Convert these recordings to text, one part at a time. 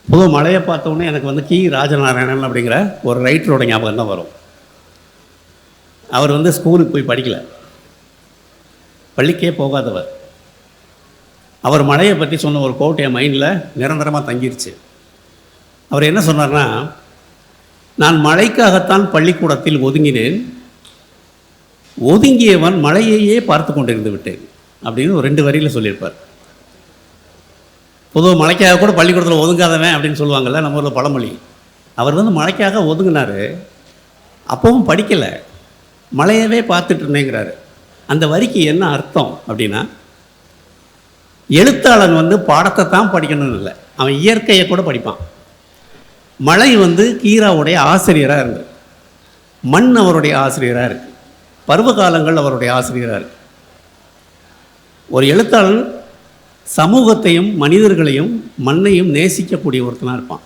பொதுவாக மழையை பார்த்தோன்னே எனக்கு வந்து கி ராஜநாராயணன் அப்படிங்கிற ஒரு ரைட்டரோட ஞாபகம் தான் வரும். அவர் வந்து ஸ்கூலுக்கு போய் படிக்கலை, பள்ளிக்கே போகாதவர். அவர் மழையை பற்றி சொன்ன ஒரு கோட் என் மைண்டில் நிரந்தரமாக தங்கிருச்சு. அவர் என்ன சொன்னார்னா, நான் மழைக்காகத்தான் பள்ளிக்கூடத்தில் ஒதுங்கினேன், ஒதுங்கியவன் மழையையே பார்த்து கொண்டிருந்து விட்டேன் அப்படின்னு ஒரு 2 வரியில் சொல்லியிருப்பார். பொதுவாக மழைக்காக கூட பள்ளிக்கூடத்தில் ஒதுங்காதவன் அப்படின்னு சொல்லுவாங்கள்ல, நம்ம ஊரில் பழமொழி. அவர் வந்து மழைக்காக ஒதுங்கினார், அப்பவும் படிக்கலை, மழையவே பார்த்துட்டு இருந்தேங்கிறாரு. அந்த வரிக்கு என்ன அர்த்தம் அப்படின்னா, எழுத்தாளன் வந்து பாடத்தை தான் படிக்கணும்னு இல்லை, அவன் இயற்கையை கூட படிப்பான். மழை வந்து கீராவுடைய ஆசிரியராக இருந்தது, மண் அவருடைய ஆசிரியராக இருக்குது, பருவகாலங்கள் அவருடைய ஆசிரியராக இருக்குது. ஒரு எழுத்தாளன் சமூகத்தையும் மனிதர்களையும் மண்ணையும் நேசிக்கக்கூடிய ஒருத்தனாக இருப்பான்.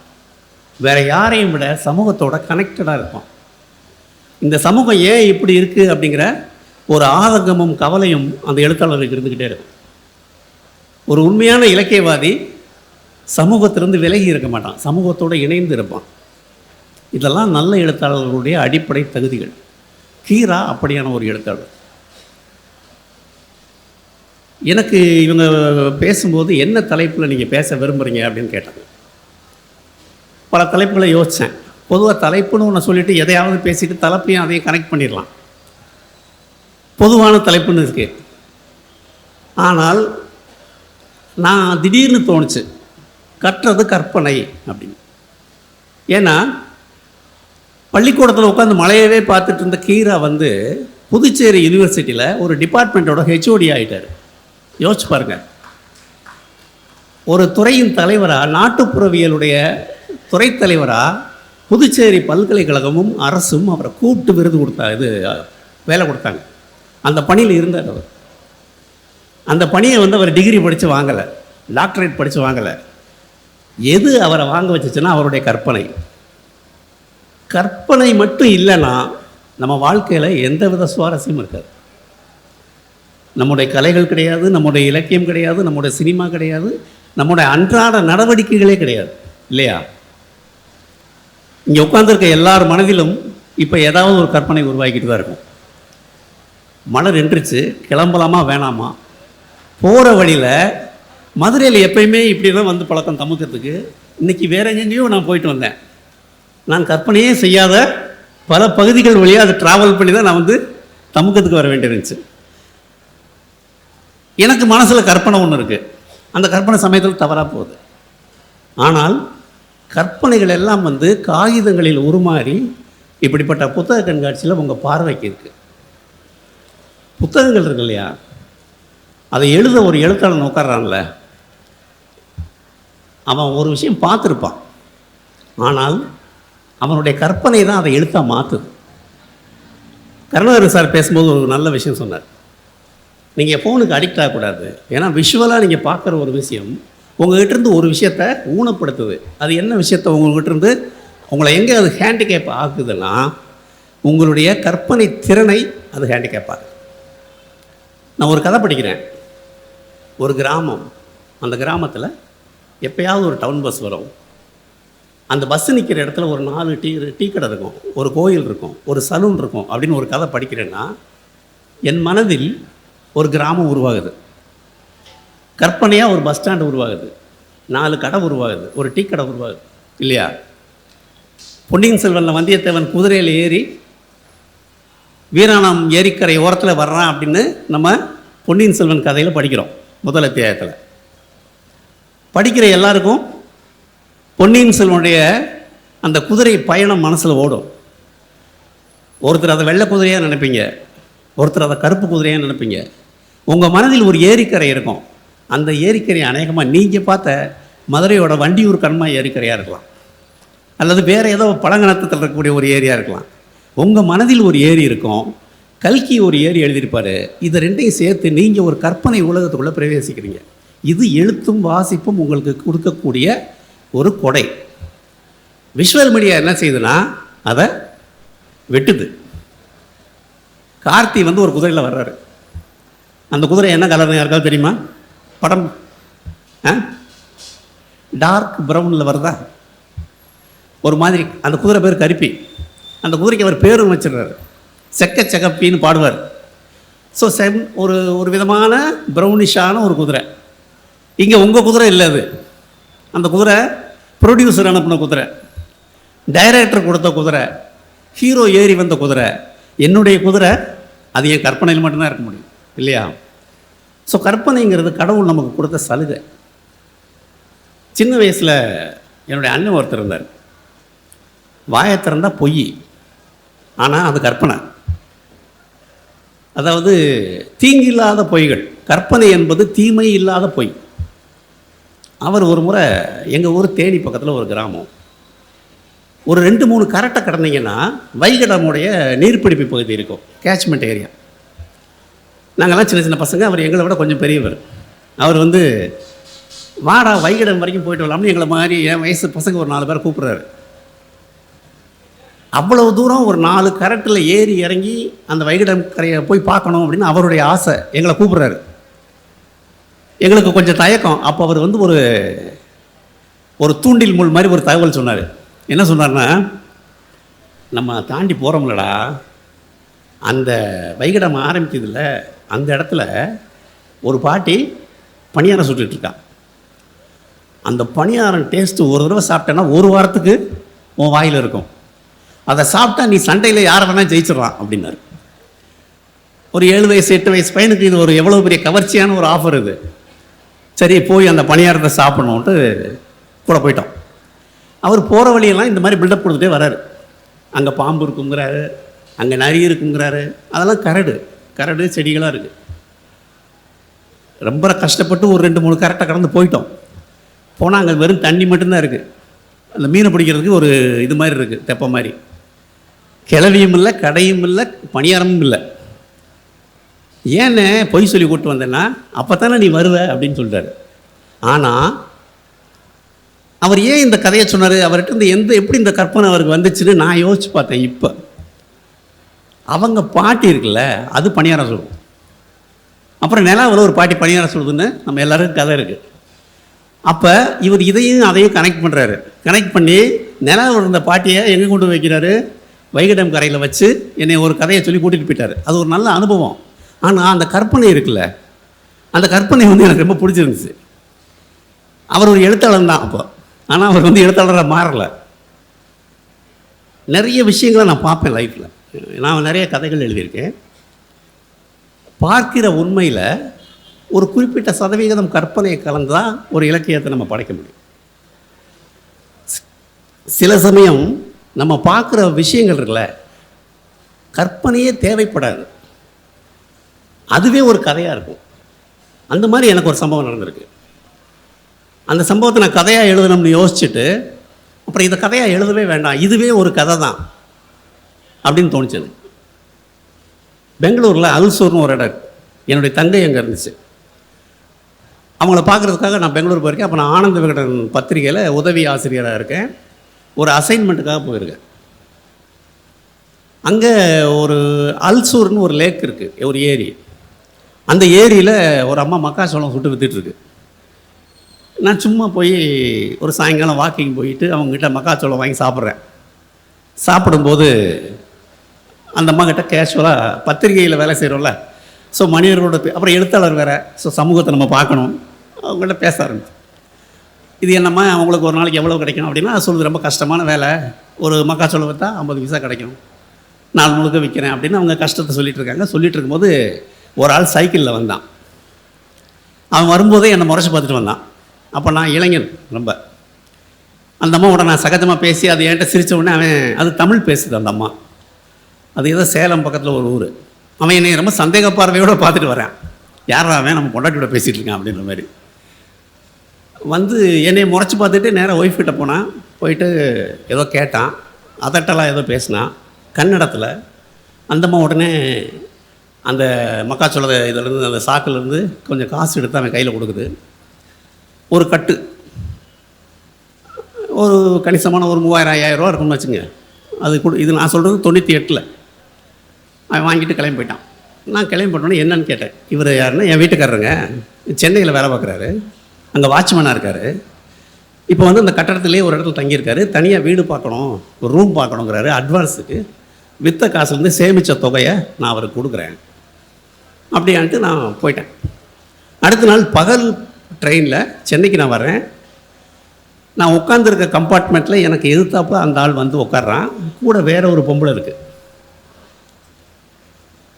வேறு யாரையும் விட சமூகத்தோட கனெக்டடாக இருப்பான். இந்த சமூகம் ஏன் இப்படி இருக்குது அப்படிங்கிற ஒரு ஆதங்கமும் கவலையும் அந்த எழுத்தாளருக்கு இருந்துக்கிட்டே இருக்கும். ஒரு உண்மையான இலக்கியவாதி சமூகத்திலிருந்து விலகி இருக்க மாட்டான், சமூகத்தோடு இணைந்து இருப்பான். இதெல்லாம் நல்ல எழுத்தாளர்களுடைய அடிப்படை தகுதிகள். கீரா அப்படியான ஒரு எழுத்தாளர். எனக்கு இவங்க பேசும்போது என்ன தலைப்பில் நீங்கள் பேச விரும்புகிறீங்க அப்படின்னு கேட்டாங்க. பல தலைப்புகளை யோசித்தேன். பொதுவாக தலைப்புன்னு ஒன்று சொல்லிவிட்டு எதையாவது பேசிட்டு தலைப்பையும் அதையும் கனெக்ட் பண்ணிடலாம், பொதுவான தலைப்புன்னு இருக்கு. ஆனால் நான் திடீர்னு தோணுச்சு, கற்றது கற்பனை அப்படின்னு. ஏன்னா பள்ளிக்கூடத்தில் உட்காந்து மழையவே பார்த்துட்டு இருந்த கீரா வந்து புதுச்சேரி யூனிவர்சிட்டியில் ஒரு டிபார்ட்மெண்ட்டோட ஹெச்ஓடி ஆகிட்டார். யோசிச்சு பாருங்க, ஒரு துறையின் தலைவராக, நாட்டுப்புறவியலுடைய துறை தலைவராக புதுச்சேரி பல்கலைக்கழகமும் அரசும் அவரை கூப்பிட்டு விருது வேலை கொடுத்தாங்க. அந்த பணியில் இருந்தார் அவர். அந்த பணியை வந்து அவர் டிகிரி படித்து வாங்கலை, டாக்டரேட் படித்து வாங்கலை. எது அவரை வாங்க வச்சுச்சுன்னா அவருடைய கற்பனை. கற்பனை மட்டும் இல்லைன்னா நம்ம வாழ்க்கையில் எந்த வித சுவாரஸ்யமும் இருக்காது. நம்முடைய கலைகள் கிடையாது, நம்முடைய இலக்கியம் கிடையாது, நம்முடைய சினிமா கிடையாது, நம்முடைய அன்றாட நடவடிக்கைகளே கிடையாது, இல்லையா? இங்கே உட்காந்துருக்க எல்லார் மனதிலும் இப்போ ஏதாவது ஒரு கற்பனை உருவாக்கிட்டு தான் இருக்கும். மழை நின்றுச்சு, கிளம்பலாமா வேணாமா? போகிற வழியில் மதுரையில் எப்பயுமே இப்படி தான் வந்து பழக்கம் தமுக்கிறதுக்கு. இன்றைக்கி வேற எங்கேயோ நான் போயிட்டு வந்தேன். நான் கற்பனையே செய்யாத பல பகுதிகள் வழியாக அதை ட்ராவல் பண்ணி தான் நான் வந்து தமுக்கத்துக்கு வர வேண்டியிருந்துச்சு. எனக்கு மனசில் கற்பனை ஒன்று இருக்குது, அந்த கற்பனை சமயத்தில் தவறாக போகுது. ஆனால் கற்பனைகள் எல்லாம் வந்து காகிதங்களில் உருமாறி இப்படிப்பட்ட புத்தக கண்காட்சியில் உங்கள் பார்வைக்கு இருக்குது. புத்தகங்கள் இருக்கு இல்லையா, அதை எழுத ஒரு எழுத்தாளன் உட்கார்றான்ல, அவன் ஒரு விஷயம் பார்த்துருப்பான், ஆனால் அவனுடைய கற்பனை தான் அதை எழுத்தாக மாற்றுது. கருணாகரன் சார் பேசும்போது ஒரு நல்ல விஷயம் சொன்னார். நீங்கள் ஃபோனுக்கு அடிக்ட் ஆகக்கூடாது, ஏன்னா விஷுவலாக நீங்கள் பார்க்குற ஒரு விஷயம் உங்கள்கிட்டருந்து ஒரு விஷயத்தை ஊனப்படுத்துது. அது என்ன விஷயத்தை உங்கள்கிட்டருந்து உங்களை எங்கே அது ஹேண்டிகேப் ஆக்குதுன்னா உங்களுடைய கற்பனை திறனை அது ஹேண்டிகேப் ஆகுது. நான் ஒரு கதை படிக்கிறேன். ஒரு கிராமம், அந்த கிராமத்தில் எப்போயாவது ஒரு டவுன் பஸ் வரும். அந்த பஸ் நிற்கிற இடத்துல ஒரு 4 டீ கடை இருக்கும், ஒரு கோயில் இருக்கும், ஒரு சலூன் இருக்கும் அப்படின்னு ஒரு கதை படிக்கிறேன்னா என் மனதில் ஒரு கிராமம் உருவாகுது, கற்பனையாக ஒரு பஸ் ஸ்டாண்டு உருவாகுது, 4 கடை உருவாகுது, ஒரு டீ கடை உருவாகுது, இல்லையா? பொன்னியின் செல்வனில் வந்தியத்தேவன் குதிரையில் ஏறி வீராணம் ஏரிக்கரை ஓரத்தில் வர்றான் அப்படின்னு நம்ம பொன்னியின் செல்வன் கதையில் படிக்கிறோம். முதல் அத்தியாயத்தில் படிக்கிற எல்லாருக்கும் பொன்னியின் செல்வனுடைய அந்த குதிரை பயணம் மனசில் ஓடும். ஒருத்தர் அதை வெள்ளை குதிரையாக நினைப்பீங்க, ஒருத்தர் அதை கருப்பு குதிரையாக நினைப்பீங்க. உங்கள் மனதில் ஒரு ஏரிக்கரை இருக்கும். அந்த ஏரிக்கரை அநேகமாக நீங்கள் பார்த்த மதுரையோட வண்டியூர் கண்மா ஏரிக்கரையாக இருக்கலாம், அல்லது வேறு ஏதோ பழங்கணத்தில் இருக்கக்கூடிய ஒரு ஏரியா இருக்கலாம். உங்கள் மனதில் ஒரு ஏரி இருக்கும். கல்கி ஒரு ஏரி எழுதியிருப்பார். இதை ரெண்டையும் சேர்த்து நீங்கள் ஒரு கற்பனை உலகத்துக்குள்ளே பிரவேசிக்கிறீங்க. இது எழுத்தும் வாசிப்பும் உங்களுக்கு கொடுக்கக்கூடிய ஒரு கொடை. விஷுவல் மீடியா என்ன செய்யுதுன்னா அதை வெட்டுது. கார்த்தி வந்து ஒரு குதிரையில் வர்றாரு. அந்த குதிரை என்ன கலர்னு யாருக்காவது தெரியுமா? படம் டார்க் ப்ரௌனில் வருதா, ஒரு மாதிரி. அந்த குதிரை பேர் கருப்பி. அந்த குதிரைக்கு அவர் பேரும் வச்சிடுறாரு, செக்க செகப்பின்னு பாடுவார். ஸோ ஒரு ஒரு விதமான ப்ரௌனிஷான ஒரு குதிரை. இங்கே உங்கள் குதிரை இல்லை, அது அந்த குதிரை ப்ரொடியூசர் அனுப்பின குதிரை, டைரக்டர் கொடுத்த குதிரை, ஹீரோ ஏறி வந்த குதிரை. என்னுடைய குதிரை அது என் கற்பனையில் மட்டும்தான் இருக்க முடியும் இல்லையா? ஸோ கற்பனைங்கிறது கடவுள் நமக்கு கொடுத்த சலுகை. சின்ன வயசில் என்னுடைய அண்ணன் ஒருத்தர் இருந்தார். வாயை திறந்தால் பொய், ஆனால் அது கற்பனை. அதாவது தீங்கு இல்லாத பொய்கள். கற்பனை என்பது தீமை இல்லாத பொய். அவர் ஒரு முறை எங்கள் ஊர் தேனி பக்கத்தில் ஒரு கிராமம், ஒரு 2-3 கரெக்டை கடந்தீங்கன்னா வைகடமுடைய நீர்ப்பிடிப்பு பகுதி இருக்கும், கேட்ச்மெண்ட் ஏரியா. நாங்கள்லாம் சின்ன சின்ன பசங்க, அவர் எங்களை விட கொஞ்சம் பெரியவர். அவர் வாடா வைகடம் வரைக்கும் போயிட்டு வரலாம்னு எங்களை மாதிரி என் வயசு பசங்க ஒரு 4 பேர் கூப்பிட்றாரு. அவ்வளவு தூரம் ஒரு 4 கரெக்டில் ஏறி இறங்கி அந்த வைகடம் கரையை போய் பார்க்கணும் அப்படின்னு அவருடைய ஆசை. எங்களை கூப்பிட்றாரு. எங்களுக்கு கொஞ்சம் தயக்கம். அப்போ அவர் ஒரு தூண்டில் முள் மாதிரி ஒரு தகவல் சொன்னார். என்ன சொன்னார்னா, நம்ம தாண்டி போகிறோம்லடா, அந்த வைகடம் ஆரம்பிச்சதில்ல, அந்த இடத்துல ஒரு பாட்டி பணியாரம் சுட்டுட்ருக்கான். அந்த பணியாரம் டேஸ்ட்டு ஒரு தடவை சாப்பிட்டேன்னா 1 வாரத்துக்கு உன் வாயில் இருக்கும். அதை சாப்பிட்டா நீ சண்டையில் யாரை வேணால் ஜெயிச்சிடறான் அப்படின்னாரு. ஒரு 7 வயசு 8 வயசு பையனுக்கு இது ஒரு எவ்வளோ பெரிய கவர்ச்சியான ஒரு ஆஃபர் இது. சரி, போய் அந்த பணியாரத்தை சாப்பிடணுன்ட்டு கூட போயிட்டோம். அவர் போகிற வழியெல்லாம் இந்த மாதிரி பில்டப் கொடுத்துட்டே வராரு. அங்கே பாம்பு இருக்குங்கிறாரு, அங்கே நரி இருக்குங்கிறாரு. அதெல்லாம் கரடு செடிகளாக இருக்குது. ரொம்ப கஷ்டப்பட்டு ஒரு 2-3 கரெக்டாக கடந்து போயிட்டோம். போனால் அங்கே வெறும் தண்ணி மட்டும்தான் இருக்குது. அந்த மீனை பிடிக்கிறதுக்கு ஒரு இது மாதிரி இருக்குது, தெப்பை மாதிரி. கிளவியும் இல்லை, கடையும் இல்லை, பணியாரமும் இல்லை. ஏன்னு பொய் சொல்லி கூப்பிட்டு வந்தேன்னா, அப்போ தானே நீ வருவ அப்படின்னு சொல்லிட்டாரு. ஆனால் அவர் ஏன் இந்த கதையை சொன்னார், அவர்கிட்ட எப்படி இந்த கற்பனை அவருக்கு வந்துச்சுன்னு நான் யோசிச்சு பார்த்தேன். இப்போ அவங்க பாட்டி இருக்குல்ல, அது பணியாரம் சொல்லுவோம். அப்புறம் நிலாவில் ஒரு பாட்டி பணியாரம் சொல்லுதுன்னு நம்ம எல்லாருக்கும் கதை இருக்குது. அப்போ இவர் இதையும் அதையும் கனெக்ட் பண்ணுறாரு. கனெக்ட் பண்ணி நிலாவில் இருந்த பாட்டியை எங்கே கொண்டு வைக்கிறாரு, வைகடம் கரையில் வச்சு என்னை ஒரு கதையை சொல்லி கூட்டிகிட்டு போயிட்டார். அது ஒரு நல்ல அனுபவம். ஆனால் அந்த கற்பனை இருக்குல்ல, அந்த கற்பனை எனக்கு ரொம்ப பிடிச்சிருந்துச்சு. அவர் ஒரு எழுத்தாளர் தான் அப்போ, ஆனால் அவர் எழுத்தாளராக மாறலை. நிறைய விஷயங்களை நான் பார்ப்பேன் லைஃப்பில். நான் நிறைய கதைகள் எழுதியிருக்கேன். பார்க்கிற உண்மையில் ஒரு குறிப்பிட்ட சதவிகிதம் கற்பனை கலந்துதான் ஒரு இலக்கியத்தை நம்ம படைக்க முடியும். சில சமயம் நம்ம பார்க்குற விஷயங்கள் இருக்குல்ல, கற்பனையே தேவைப்படாது, அதுவே ஒரு கதையாக இருக்கும். அந்த மாதிரி எனக்கு ஒரு சம்பவம் நடந்திருக்கு. அந்த சம்பவத்தை நான் கதையாக எழுதணும்னு யோசிச்சுட்டு அப்புறம் இதை கதையாக எழுதவே வேண்டாம், இதுவே ஒரு கதை தான் அப்படின்னு தோணுச்சு. பெங்களூரில் அல்சூர்னு ஒரு இடம், என்னுடைய தங்கை அங்கே இருந்துச்சு. அவங்கள பார்க்குறதுக்காக நான் பெங்களூர் போயிருக்கேன். அப்போ நான் ஆனந்த விகடன் பத்திரிகையில் உதவி ஆசிரியராக இருக்கேன். ஒரு அசைன்மெண்ட்டுக்காக போயிருக்கேன். அங்கே ஒரு அல்சூர்னு ஒரு லேக் இருக்குது, ஒரு ஏரி. அந்த ஏரியில் ஒரு அம்மா மக்காச்சோளம் சுட்டு விற்றுட்டுருக்கு. நான் சும்மா போய் ஒரு சாயங்காலம் வாக்கிங் போயிட்டு அவங்ககிட்ட மக்காச்சோளம் வாங்கி சாப்பிட்றேன். சாப்பிடும்போது அந்த அம்மா கிட்ட கேஷுவலாக பத்திரிகையில் வேலை செய்கிறோம்ல, ஸோ மனிதர்களோட அப்புறம் எழுத்தாளர் வேறு, ஸோ சமூகத்தை நம்ம பார்க்கணும், அவங்கள்ட்ட பேச ஆரம்பிச்சு. இது என்னம்மா அவங்களுக்கு ஒரு நாளைக்கு எவ்வளோ கிடைக்கும் அப்படின்னா, அது சொல்லுது ரொம்ப கஷ்டமான வேலை, ஒரு மக்காச்சோளம் விற்றா 50 பைசா கிடைக்கும், நாள் முழுக்க விற்கிறேன் அப்படின்னு அவங்க கஷ்டத்தை சொல்லிகிட்டு இருக்காங்க. சொல்லிகிட்டு இருக்கும்போது ஒரு ஆள் சைக்கிளில் வந்தான். அவன் வரும்போதே என்னை முறைச்சி பார்த்துட்டு வந்தான். அப்போ நான் இளைஞன் ரொம்ப. அந்த அம்மாவோட நான் சகஜமாக பேசி அது என்கிட்ட சிரித்த உடனே அவன், அது தமிழ் பேசுது அந்த அம்மா, அது ஏதோ சேலம் பக்கத்தில் ஒரு ஊர். அவன் என்னை ரொம்ப சந்தேக பார்வையோடு பார்த்துட்டு வரான். யாரா அவன் நம்ம பொண்டாட்டியோட பேசிகிட்டு இருக்கான் அப்படின்ற மாதிரி வந்து என்னை முறைச்சி பார்த்துட்டு நேராக ஒய்ஃப்கிட்ட போனான். போயிட்டு ஏதோ கேட்டான், அதட்டெல்லாம் ஏதோ பேசினான் கன்னடத்தில். அந்தம்மா உடனே அந்த மக்காச்சோள இதிலேருந்து அந்த சாக்கிலேருந்து கொஞ்சம் காசு எடுத்து அவன் கையில் கொடுக்குது. ஒரு கட்டு ஒரு கணிசமான ஒரு 3000-5000 ரூபா இருக்குன்னு வச்சுங்க. அது இது நான் சொல்கிறது 98. அவன் வாங்கிட்டு கிளம்பி போயிட்டான். நான் கிளம்பி போட்டோன்னே என்னன்னு கேட்டேன். இவர் யாருன்னா என் வீட்டுக்காரருங்க, சென்னையில் வேலை பார்க்குறாரு, அங்கே வாட்ச்மேனாக இருக்கார். இப்போ வந்து அந்த கட்டடத்திலே ஒரு இடத்துல தங்கியிருக்காரு. தனியாக வீடு பார்க்கணும், ஒரு ரூம் பார்க்கணுங்கிறாரு. அட்வான்ஸுக்கு விற்ற காசுலேருந்து சேமித்த தொகையை நான் அவருக்கு கொடுக்குறேன் அப்படின்ட்டு நான் போயிட்டேன். அடுத்த நாள் பகல் ட்ரெயினில் சென்னைக்கு நான் வரேன். நான் உட்காந்துருக்க கம்பார்ட்மெண்ட்டில் எனக்கு எதிர்த்தாப்ப அந்த ஆள் வந்து உட்காடுறான். கூட வேற ஒரு பொம்பளை இருக்குது.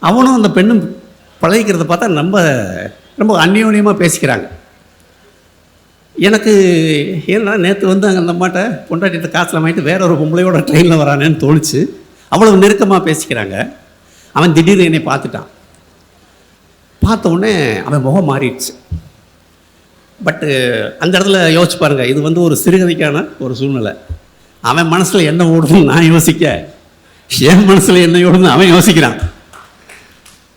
அவனும் அந்த பெண்ணும் பழகிக்கிறத பார்த்தா ரொம்ப ரொம்ப அந்யோன்யமாக பேசிக்கிறாங்க. எனக்கு ஏன்னா நேற்று வந்து அங்கே அந்த அம்மாட்ட பொண்டாட்டிகிட்ட காசில் வாங்கிட்டு வேற ஒரு பொம்பளையோட ட்ரெயினில் வரானேன்னு தோணுச்சு. அவ்வளோ நெருக்கமாக பேசிக்கிறாங்க. அவன் திடீர்னு என்னை பார்த்துட்டான். பார்த்த உடனே அவன் முகம் மாறிடுச்சு. பட்டு அந்த இடத்துல யோசிச்சு பாருங்கள், இது வந்து ஒரு சிறுகதைக்கான ஒரு சூழ்நிலை. அவன் மனசில் என்ன ஓடுதுன்னு நான் யோசிக்க, என் மனசில் என்ன ஓடுதுன்னு அவன் யோசிக்கிறான்.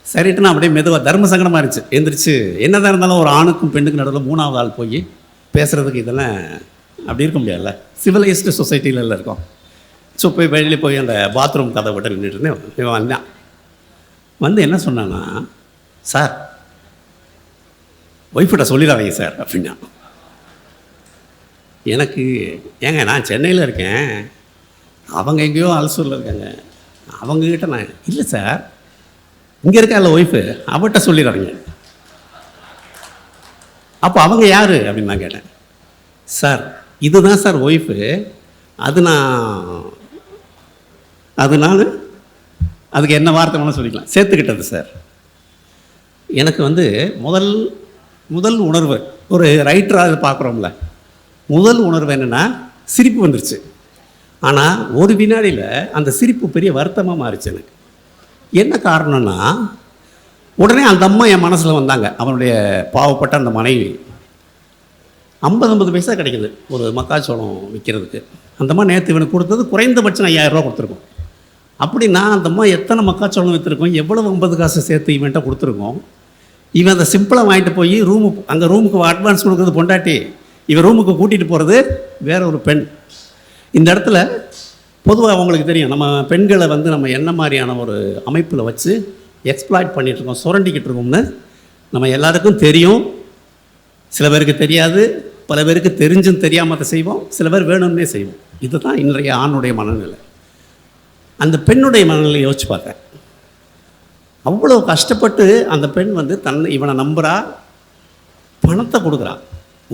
சரிட்டு நான் அப்படியே மெதுவாக தர்ம சங்கடமாக இருந்துச்சு. எந்திரிச்சு என்னதான் இருந்தாலும் ஒரு ஆணுக்கும் பெண்ணுக்கும் நடுவில் மூணாவது ஆள் போய் பேசுகிறதுக்கு இதெல்லாம் அப்படி இருக்க முடியாதுல்ல, சிவிலைஸ்டு சொசைட்டியில் இருக்கோம். ஸோ போய் வெளியில் போய் அந்த பாத்ரூம் கதை விட்டு நின்றுட்டு இருந்தேன். இவன் வந்தான். வந்து என்ன சொன்னான்னா, சார் ஒய்ஃபிட்ட சொல்லிடாதீங்க சார் அப்படின்னா. எனக்கு ஏங்க நான் சென்னையில் இருக்கேன், அவங்க எங்கேயோ அலசூரில் இருக்காங்க, அவங்கக்கிட்ட நான் இல்லை சார், இங்கே இருக்கால ஒய்ஃபு, அவட்ட சொல்லிடுறாங்க. அப்போ அவங்க யார் அப்படின்னு நான் கேட்டேன். சார் இதுதான் சார் ஒய்ஃபு, அதனால அதுக்கு என்ன வார்த்தை வேணால் சொல்லிக்கலாம், சேர்த்துக்கிட்டது சார். எனக்கு வந்து முதல் உணர்வு, ஒரு ரைட்டராக அதை பார்க்குறோம்ல, முதல் உணர்வு என்னென்னா சிரிப்பு வந்துருச்சு. ஆனால் ஒரு வினாடியில் அந்த சிரிப்பு பெரிய வருத்தமாக மாறிச்சு எனக்கு. என்ன காரணம்னா, உடனே அந்த அம்மா என் மனசில் வந்தாங்க. அவனுடைய பாவப்பட்ட அந்த மனைவி 50 பைசா கிடைக்குது ஒரு மக்காச்சோளம் விற்கிறதுக்கு. அந்த அம்மா நேற்று இவனுக்கு கொடுத்தது குறைந்தபட்சம் 5000 ரூபா கொடுத்துருக்கோம். அப்படின்னா அந்த அம்மா எத்தனை மக்காச்சோளம் விற்றுருக்கோம், எவ்வளவு 50 காசு சேர்த்து இவன்ட்ட கொடுத்துருக்கோம். இவன் அதை சிம்பிளாக வாங்கிட்டு போய் அங்கே ரூமுக்கு அட்வான்ஸ் கொடுக்குறது பொண்டாட்டி, இவன் ரூமுக்கு கூட்டிகிட்டு போகிறது வேற ஒரு பெண். இந்த இடத்துல பொதுவாக அவங்களுக்கு தெரியும், நம்ம பெண்களை வந்து நம்ம என்ன மாதிரியான ஒரு அமைப்பில் வச்சு எக்ஸ்ப்ளாய்ட் பண்ணிகிட்ருக்கோம், சுரண்டிக்கிட்டு இருக்கோம்னு நம்ம எல்லாருக்கும் தெரியும். சில பேருக்கு தெரியாது, பல பேருக்கு தெரிஞ்சும் தெரியாமல் அதை செய்வோம், சில பேர் வேணும்னே செய்வோம். இதுதான் இன்றைய ஆணுடைய மனநிலை. அந்த பெண்ணுடைய மனநிலை யோசிச்சு பார்த்தேன். அவ்வளோ கஷ்டப்பட்டு அந்த பெண் வந்து இவனை நம்புகிறா, பணத்தை கொடுக்குறா,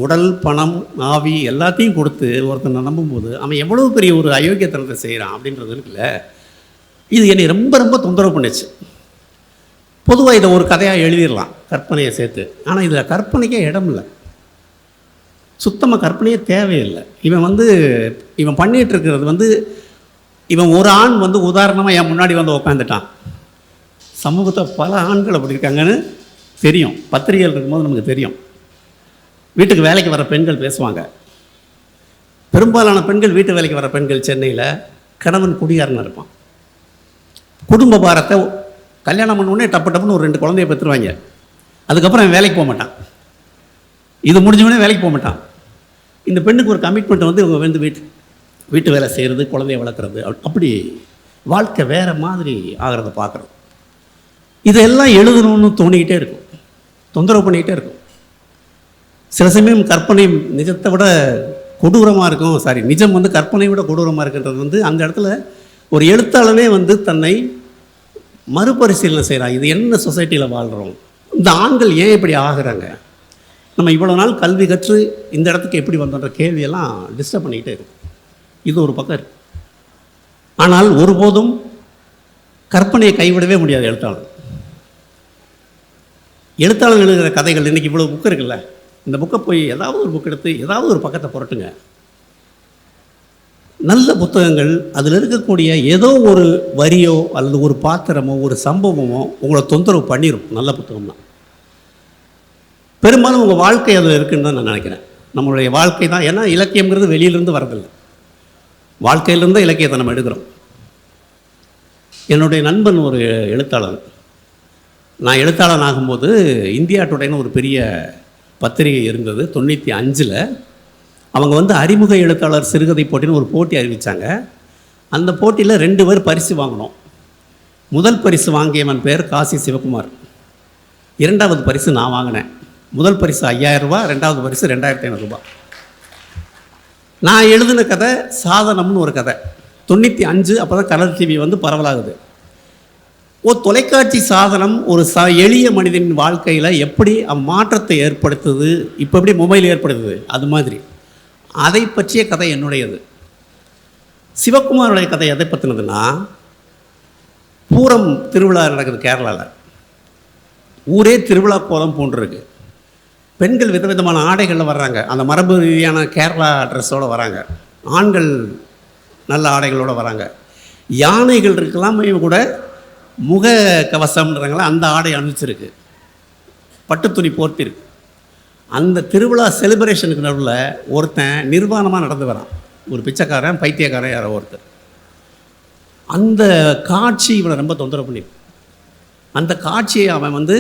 உடல் பணம் ஆவி எல்லாத்தையும் கொடுத்து ஒருத்தனை நம்பும்போது அவன் எவ்வளோ பெரிய ஒரு அயோக்கியத்தனத்தை செய்கிறான் அப்படின்றது இருக்குல்ல. இது என்னை ரொம்ப ரொம்ப தொந்தரவு பண்ணிச்சு. பொதுவாக இதை ஒரு கதையாக எழுதிடலாம், கற்பனையை சேர்த்து. ஆனால் இதில் கற்பனைக்கே இடம் இல்லை, சுத்தமாக கற்பனையே தேவையில்லை. இவன் பண்ணிகிட்டு இருக்கிறது வந்து, இவன் ஒரு ஆண் வந்து உதாரணமாக என் முன்னாடி வந்து உட்காந்துட்டான். சமூகத்தை பல ஆண்கள் அப்படி இருக்காங்கன்னு தெரியும், பத்திரிகைகள் இருக்கும்போது நமக்கு தெரியும். வீட்டுக்கு வேலைக்கு வர பெண்கள் பேசுவாங்க. பெரும்பாலான பெண்கள், வீட்டு வேலைக்கு வர பெண்கள் சென்னையில் கணவன் குடிகாரனாக இருப்பான். குடும்ப பாரத்தை கல்யாணம் பண்ணோடனே டப்புன்னு ஒரு 2 குழந்தைய பெற்றுருவாங்க. அதுக்கப்புறம் வேலைக்கு போக மாட்டான். இது முடிஞ்சவொடனே வேலைக்கு போக மாட்டான். இந்த பெண்ணுக்கு ஒரு கமிட்மெண்ட் வந்து இவங்க வந்து வீட்டு வேலை செய்கிறது, குழந்தைய வளர்க்குறது, அப்படி வாழ்க்கை வேறு மாதிரி ஆகிறத பார்க்குறோம். இதெல்லாம் எழுதணும்னு தோணிக்கிட்டே இருக்கும், தொந்தரவு பண்ணிக்கிட்டே இருக்கும். சில சமயம் கற்பனை நிஜத்தை விட கொடூரமாக இருக்கும். நிஜம் வந்து கற்பனை விட கொடூரமாக இருக்குன்றது வந்து அந்த இடத்துல ஒரு எழுத்தாளனே வந்து தன்னை மறுபரிசீலனை செய்கிறான். இது என்ன சொசைட்டியில் வாழ்கிறோம், இந்த ஆண்கள் ஏன் இப்படி ஆகுறாங்க, நம்ம இவ்வளோ நாள் கல்வி கற்று இந்த இடத்துக்கு எப்படி வந்தோன்ற கேள்வியெல்லாம் டிஸ்டர்ப் பண்ணிக்கிட்டே இருக்கும். இது ஒரு பக்கம் இருக்கு. ஆனால் ஒருபோதும் கற்பனையை கைவிடவே முடியாது எழுத்தாளர். எழுத்தாளர் எழுதுகிற கதைகள், இன்றைக்கி இவ்வளோ புக்கு இருக்குல்ல, இந்த புக்கை போய் ஏதாவது ஒரு புக் எடுத்து ஏதாவது ஒரு பக்கத்தை புரட்டுங்க. நல்ல புத்தகங்கள், அதில் இருக்கக்கூடிய ஏதோ ஒரு வரியோ அல்லது ஒரு பாத்திரமோ ஒரு சம்பவமோ உங்களை தொந்தரவு பண்ணிடும். நல்ல புத்தகம்னா பெரும்பாலும் உங்கள் வாழ்க்கை அதில் இருக்குன்னு தான் நான் நினைக்கிறேன். நம்மளுடைய வாழ்க்கை தான், ஏன்னா இலக்கியங்கிறது வெளியிலேருந்து வரதில்லை, வாழ்க்கையிலேருந்து இலக்கியத்தை நம்ம எடுக்கிறோம். என்னுடைய நண்பன் ஒரு எழுத்தாளர். நான் எழுத்தாளன் ஆகும்போது இந்தியா டுடேன்னு ஒரு பெரிய பத்திரிகை இருந்தது 95. அவங்க வந்து அறிமுக எழுத்தாளர் சிறுகதை போட்டின்னு ஒரு போட்டி அறிவித்தாங்க. அந்த போட்டியில் 2 பேர் பரிசு வாங்கினோம். முதல் பரிசு வாங்கியவன் பேர் காசி சிவகுமார். 2வது பரிசு நான் வாங்கினேன். முதல் பரிசு 5000 ரூபா, 2வது பரிசு 2500 ரூபா. நான் எழுதின கதை சாதனம்னு ஒரு கதை. 95 அப்போ தான் கலர் டிவி வந்து பரவலாகுது. தொலைக்காட்சி சாதனம் ஒரு எளிய மனிதனின் வாழ்க்கையில் எப்படி மாற்றத்தை ஏற்படுத்துது, இப்போ எப்படி மொபைல் ஏற்படுத்துது, அது மாதிரி அதை பற்றிய கதை என்னுடையது. சிவகுமாரோடைய கதை எதை பற்றினதுன்னா, பூரம் திருவிழா நடக்குது கேரளாவில். ஊரே திருவிழா கோலம் போன்றிருக்கு. பெண்கள் விதவிதமான ஆடைகளில் வர்றாங்க. அந்த மரபு ரீதியான கேரளா ட்ரெஸ்ஸோடு வராங்க. ஆண்கள் நல்ல ஆடைகளோடு வராங்க. யானைகள் இருக்கலாமே கூட முக கவசம்ன்றாங்களா, அந்த ஆடை அணிச்சிருக்கு, பட்டு துணி போர்த்திருக்கு. அந்த திருவிழா செலிப்ரேஷனுக்கு நடுவில் ஒருத்தன் நிர்வாணமாக நடந்து வரான். ஒரு பிச்சைக்காரன், பைத்தியக்காரன், யாரோ ஒருத்தர். அந்த காட்சி இவனை ரொம்ப தொந்தரவு பண்ணிருக்கு. அந்த காட்சியை அவன் வந்து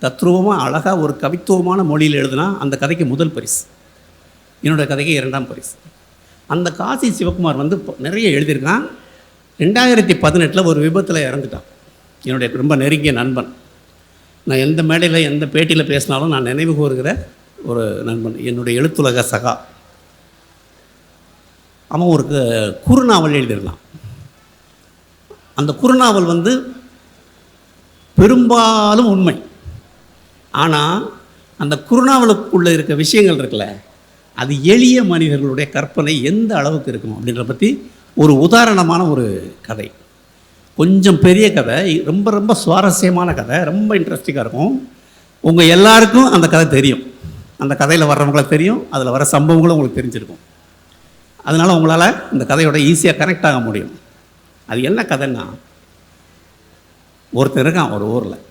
தத்ரூபமாக அழகாக ஒரு கவித்துவமான மொழியில் எழுதுனா அந்த கதைக்கு முதல் பரிசு, என்னோடய கதைக்கு 2ஆம் பரிசு. அந்த காசி சிவகுமார் வந்து நிறைய எழுதியிருக்கான். 2018 ஒரு விபத்தில் இறந்துட்டான். என்னுடைய ரொம்ப நெருங்கிய நண்பன். நான் எந்த மேடையில் எந்த பேட்டியில் பேசினாலும் நான் நினைவு கூறுகிற ஒரு நண்பன், என்னுடைய எழுத்துலக சகா. அவன் ஒரு குறுநாவல் எழுதியிருந்தான். அந்த குறுநாவல் வந்து பெரும்பாலும் உண்மை. ஆனால் அந்த குறுநாவலுக்குள்ளே இருக்க விஷயங்கள் இருக்குல்ல, அது எளிய மனிதர்களுடைய கற்பனை எந்த அளவுக்கு இருக்கும் அப்படின்ற பற்றி ஒரு உதாரணமான ஒரு கதை. கொஞ்சம் பெரிய கதை, ரொம்ப ரொம்ப சுவாரஸ்யமான கதை, ரொம்ப இன்ட்ரெஸ்டிங்காக இருக்கும். உங்கள் எல்லாருக்கும் அந்த கதை தெரியும், அந்த கதையில் வர்றவங்களுக்கு தெரியும், அதில் வர சம்பவங்களும் உங்களுக்கு தெரிஞ்சிருக்கும். அதனால் உங்களால் இந்த கதையோட ஈஸியாக கனெக்ட் ஆக முடியும். அது என்ன கதைன்னா, ஒருத்தர் இருக்கான் ஒரு ஊரில்.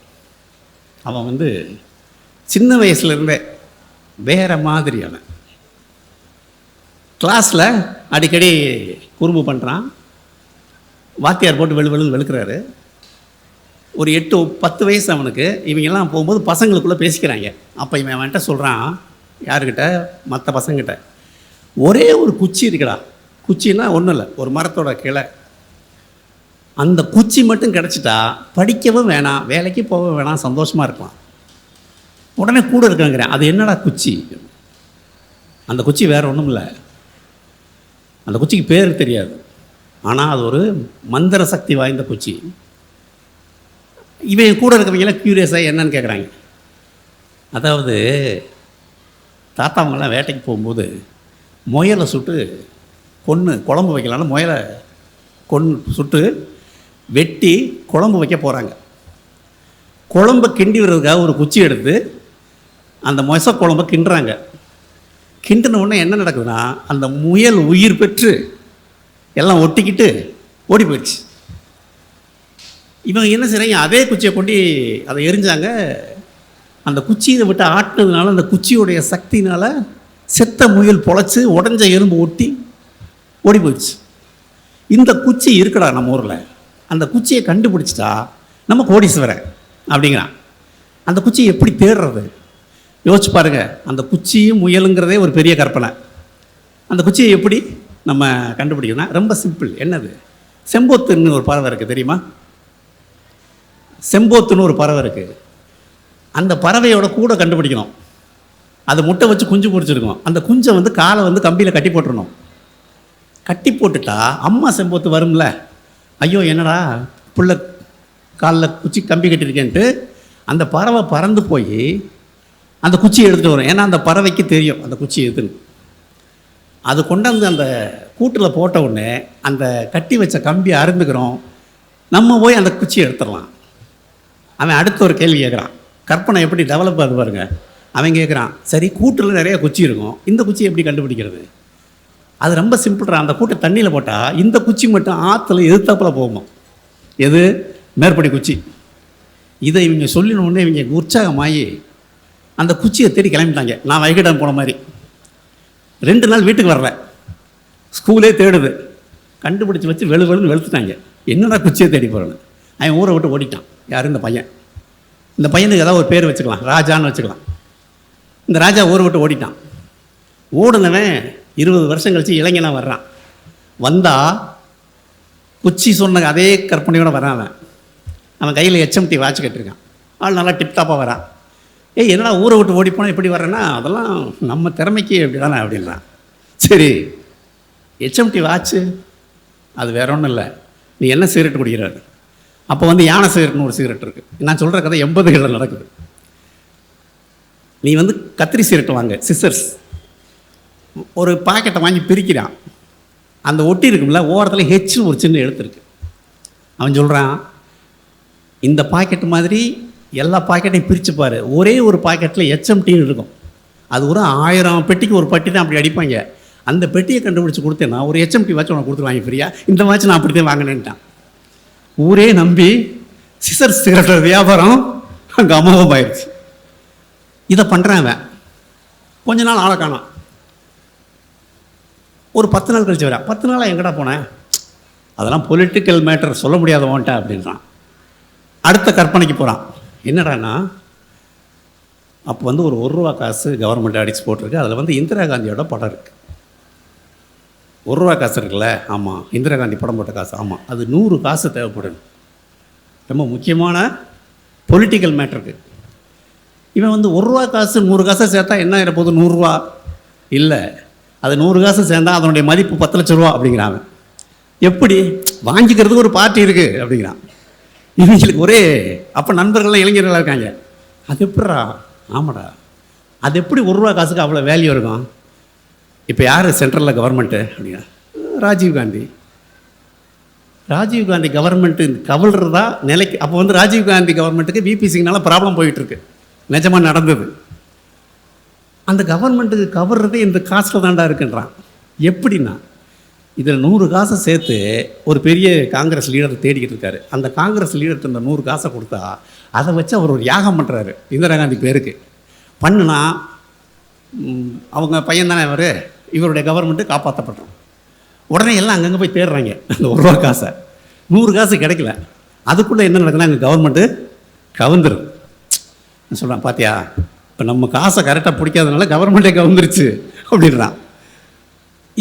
அவன் வந்து சின்ன வயசுலேருந்தே வேறு மாதிரியான கிளாஸில் அடிக்கடி குறும்பு பண்ணுறான். வாத்தியார் போட்டு வெளுக்கிறாரு. ஒரு 8-10 வயசு அவனுக்கு. இவங்கெல்லாம் போகும்போது பசங்களுக்குள்ளே பேசிக்கிறாங்க. அப்போ இவன் அவன்கிட்ட சொல்கிறான், யாருக்கிட்ட, மற்ற பசங்கிட்ட, ஒரே ஒரு குச்சி இருக்குடா. குச்சின்னா ஒன்றும் இல்லை, ஒரு மரத்தோட கிளை. அந்த குச்சி மட்டும் கிடச்சிட்டா படிக்கவும் வேணாம், வேலைக்கு போக வேணாம், சந்தோஷமாக இருக்கலாம். உடனே கூட இருக்காங்கிறேன், அது என்னடா குச்சி? அந்த குச்சி வேறு ஒன்றும் இல்லை, அந்த குச்சிக்கு பேர் தெரியாது, ஆனால் அது ஒரு மந்திர சக்தி வாய்ந்த குச்சி. இவன் கூட இருக்கிறவங்களாம் க்யூரியஸாக என்னன்னு கேட்குறாங்க. அதாவது தாத்தாவங்கெல்லாம் வேட்டைக்கு போகும்போது முயலை சுட்டு குழம்பு வைக்கலான்னு முயலை சுட்டு வெட்டி குழம்பு வைக்க போகிறாங்க. குழம்பை கிண்டி விடுறதுக்காக ஒரு குச்சி எடுத்து அந்த மொச குழம்பை கிண்டுறாங்க. கிண்டின உடனே என்ன நடக்குதுன்னா, அந்த முயல் உயிர் பெற்று எல்லாம் ஒட்டிக்கிட்டு ஓடி போயிடுச்சு. இவங்க என்ன செய்கிறாங்க, அதே குச்சியை கொண்டு அதை எரிஞ்சாங்க. அந்த குச்சியை விட்டு ஆட்டினதுனால, அந்த குச்சியுடைய சக்தினால் செத்த முயல் பொழைச்சி உடஞ்ச எறும்பு ஒட்டி ஓடி போயிடுச்சு. இந்த குச்சி இருக்குடா நம்ம ஊரில், அந்த குச்சியை கண்டுபிடிச்சிட்டா நம்ம கோடீஸ்வரன் அப்படிங்கிறான். அந்த குச்சியை எப்படி தேடுறது யோசிச்சு பாருங்கள். அந்த குச்சியும் முயலுங்கிறதே ஒரு பெரிய கற்பனை. அந்த குச்சியை எப்படி நம்ம கண்டுபிடிக்கணும்னா ரொம்ப சிம்பிள். என்னது, செம்போத்துன்னு ஒரு பறவை இருக்குது தெரியுமா? செம்போத்துன்னு ஒரு பறவை இருக்குது. அந்த பறவையோட கூட கண்டுபிடிக்கணும். அது முட்டை வச்சு குஞ்சு பொரிச்சிருக்கணும். அந்த குஞ்சை வந்து காலை வந்து கம்பியில் கட்டி போட்டுருணும். கட்டி போட்டுட்டா அம்மா செம்போத்து வரும்ல, ஐயோ என்னடா புள்ள காலில் குச்சி கம்பி கட்டியிருக்கேன்ட்டு அந்த பறவை பறந்து போய் அந்த குச்சியை எடுத்துகிட்டு வரும். ஏன்னா அந்த பறவைக்கு தெரியும் அந்த குச்சி எதுன்னு. அது கொண்டாந்து அந்த கூட்டில் போட்ட உடனே அந்த கட்டி வச்ச கம்பியை அருந்துக்கிறோம். நம்ம போய் அந்த குச்சியை எடுத்துடலாம். அவன் அடுத்த ஒரு கேள்வி கேட்குறான், கற்பனை எப்படி டெவலப் ஆகுது பாருங்க. அவன் கேட்குறான், சரி கூட்டில் நிறைய குச்சி இருக்கும், இந்த குச்சியை எப்படி கண்டுபிடிக்கிறது? அது ரொம்ப சிம்பிள்ரா. அந்த கூட்டை தண்ணியில் போட்டால் இந்த குச்சி மட்டும் ஆற்றுல எதிர்த்தாப்பில் போகுமா. எது, மேற்படி குச்சி. இதை இவங்க சொல்லினோடனே இவங்க உற்சாகமாகி அந்த குச்சியை தேடி கிளம்பிட்டாங்க. நான் வைகடம் போன மாதிரி 2 நாள் வீட்டுக்கு வரல, ஸ்கூலே தேடுது. கண்டுபிடிச்சி வச்சு வெளுன்னு வெளுத்துட்டாங்க. என்னடா குச்சியை தேடி போகிறேன்னு. அவன் ஊரை விட்டு ஓடிட்டான். யார், இந்த பையன். இந்த பையனுக்கு ஏதாவது ஒரு பேர் வச்சுக்கலாம், ராஜான்னு வச்சுக்கலாம். இந்த ராஜா ஊரை விட்டு ஓடிட்டான். ஓடுனவன் 20 வருஷம் கழித்து இளைஞனாக வர்றான். வந்தால் குச்சி சொன்ன அதே கற்பனையோடு வரான். அவன் கையில் HMT வாட்ச் கட்டிருக்கான். ஆள் நல்லா டிப்டாப்பாக வரான். என்னடா ஊரை விட்டு ஓடி போனால் எப்படி வர்றேன்னா, அதெல்லாம் நம்ம திறமைக்கு எப்படி தானே அப்படின்றான். சரி HMT வாட்ச்சு அது வேற ஒன்றும் இல்லை, நீ என்ன சிகரெட் குடிக்கிறாரு. அப்போ வந்து யானை சிகரெட்னு ஒரு சிகரெட் இருக்குது. நான் சொல்கிற கதை 80களில் நடக்குது. நீ வந்து கத்திரி சிகரெட் வாங்க, சிசர்ஸ், ஒரு பாக்கெட்டை வாங்கி பிரிக்கிறான். அந்த ஒட்டி இருக்கும்ல, ஓரத்தில் ஹெச்னு ஒரு சின்ன எழுத்து இருக்கு. அவன் சொல்கிறான், இந்த பாக்கெட்டு மாதிரி எல்லா பாக்கெட்டையும் பிரித்து பாரு, ஒரே ஒரு பாக்கெட்டில் HMTன்னு இருக்கும். அது ஒரு 1000 பெட்டிக்கு ஒரு பட்டி தான் அப்படி அடிப்பாங்க. அந்த பெட்டியை கண்டுபிடிச்சி கொடுத்தேன்னா ஒரு HMT வாட்ச் உனக்கு கொடுத்துருவாங்க ஃப்ரீயா. இந்த வாட்ச் நான் அப்படி தான் வாங்கினேன்ட்டான். ஊரே நம்பி சிசர் சிகரெட் வியாபாரம் அங்கே அமோகமாயிருச்சு. இதை பண்ணுறான் அவன். கொஞ்ச நாள் ஆளை காணாம். ஒரு 10 நாள் கழிச்சு வரேன். 10 நாளாக எங்கடா போனேன்? அதெல்லாம் பொலிட்டிக்கல் மேட்டர், சொல்ல முடியாதவன்ட்ட அப்படின்றான். அடுத்த கற்பனைக்கு போகிறான். என்னடான்னா, அப்போ வந்து ஒரு ரூபா காசு கவர்மெண்ட் அடித்து போட்டிருக்கு. அதில் வந்து இந்திரா காந்தியோட படம் இருக்குது. ரூபா காசு இருக்குல்ல, ஆமாம், இந்திரா காந்தி படம் போட்ட காசு, ஆமாம், அது 100 காசு தேவைப்படுது. ரொம்ப முக்கியமான பொலிட்டிக்கல் மேட்டருக்கு. இவன் வந்து ரூபா காசு 100 காசை சேர்த்தா என்ன ஆகிற போகுது? 100 ரூபா இல்லை, அது 100 காசு சேர்ந்தா அதனுடைய மதிப்பு 10 லட்ச ரூபா அப்படிங்கிறான். எப்படி வாங்கிக்கிறதுக்கு ஒரு பார்ட்டி இருக்குது அப்படிங்கிறான். இவங்களுக்கு ஒரே அப்போ நண்பர்கள்லாம் இளைஞர்களாக இருக்காங்க. அது எப்படா? ஆமாடா, அது எப்படி 1 ரூபா காசுக்கு அவ்வளோ வேல்யூ இருக்கும்? இப்போ யார் சென்ட்ரலில் கவர்மெண்ட்டு அப்படின்னா, ராஜீவ்காந்தி. ராஜீவ்காந்தி கவர்மெண்ட்டு கவல்றதா நிலைக்கு. அப்போ வந்து ராஜீவ்காந்தி கவர்மெண்ட்டுக்கு VP சிங்னால ப்ராப்ளம் போயிட்டுருக்கு. நிஜமாக நடந்தது. அந்த கவர்மெண்ட்டுக்கு கவர்றதே இந்த காசில் தாண்டா இருக்குன்றான். எப்படின்னா, இதில் 100 காசை சேர்த்து ஒரு பெரிய காங்கிரஸ் லீடரை தேடிக்கிட்டு இருக்காரு. அந்த காங்கிரஸ் லீடர்கிட்ட இந்த 100 காசை கொடுத்தா அதை வச்சு அவர் ஒரு யாகம் பண்ணுறாரு இந்திரா காந்தி பேருக்கு. பண்ணுனா அவங்க பையன் தானே இவருடைய கவர்மெண்ட்டு காப்பாற்றப்பட்டோம். உடனே எல்லாம் அங்கங்கே போய் தேடுறாங்க அந்த 1 ரூபா காசை. 100 காசு கிடைக்கல. அதுக்குள்ளே என்ன நடக்குதுன்னா, அங்கே கவர்மெண்ட்டு கவுந்துருது. சொல்கிறான், பார்த்தியா, இப்போ நம்ம காசை கரெக்டாக பிடிக்காதனால கவர்மெண்ட்டே கவுந்துருச்சு அப்படின்றான்.